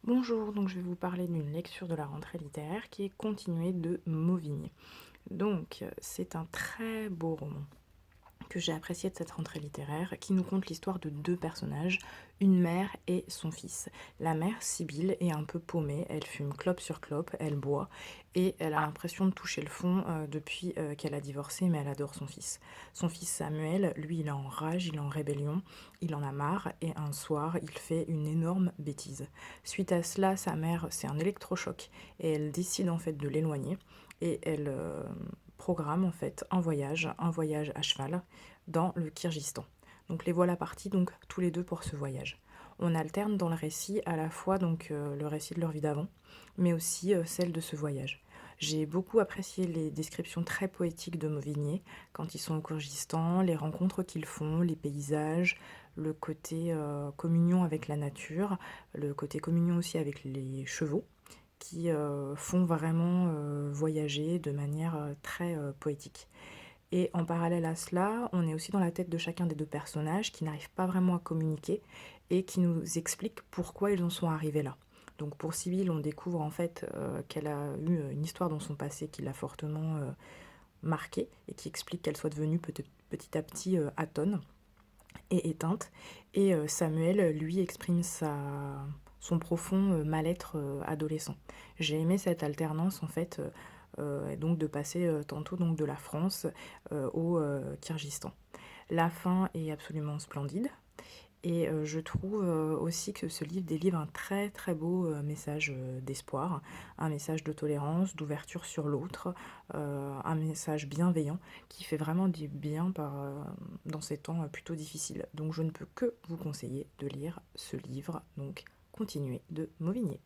Bonjour, donc je vais vous parler d'une lecture de la rentrée littéraire qui est continuée de Mauvigné. C'est un très beau roman que j'ai apprécié de cette rentrée littéraire, qui nous conte l'histoire de deux personnages, une mère et son fils. La mère, Sibylle, est un peu paumée, elle fume clope sur clope, elle boit, et elle a l'impression de toucher le fond depuis qu'elle a divorcé, mais elle adore son fils. Son fils Samuel, lui, il est en rage, il est en rébellion, il en a marre, et un soir, il fait une énorme bêtise. Suite à cela, sa mère, c'est un électrochoc, et elle décide en fait de l'éloigner, et elle programme en fait un voyage à cheval dans le Kyrgyzstan. Donc les voilà partis donc tous les deux pour ce voyage. On alterne dans le récit à la fois le récit de leur vie d'avant, mais aussi celle de ce voyage. J'ai beaucoup apprécié les descriptions très poétiques de Mauvigné quand ils sont au Kyrgyzstan, les rencontres qu'ils font, les paysages, le côté communion avec la nature, le côté communion aussi avec les chevaux qui font vraiment voyager de manière très poétique. Et en parallèle à cela, on est aussi dans la tête de chacun des deux personnages qui n'arrivent pas vraiment à communiquer et qui nous expliquent pourquoi ils en sont arrivés là. Donc pour Sibylle, on découvre en fait qu'elle a eu une histoire dans son passé qui l'a fortement marquée et qui explique qu'elle soit devenue petit à petit atone et éteinte. Et Samuel, lui, exprime son profond mal-être adolescent. J'ai aimé cette alternance, en fait, et donc de passer tantôt donc, de la France au Kyrgyzstan. La fin est absolument splendide. Et je trouve aussi que ce livre délivre un très très beau message d'espoir, un message de tolérance, d'ouverture sur l'autre, un message bienveillant qui fait vraiment du bien dans ces temps plutôt difficiles. Donc je ne peux que vous conseiller de lire ce livre, donc continuez de Mauvigné.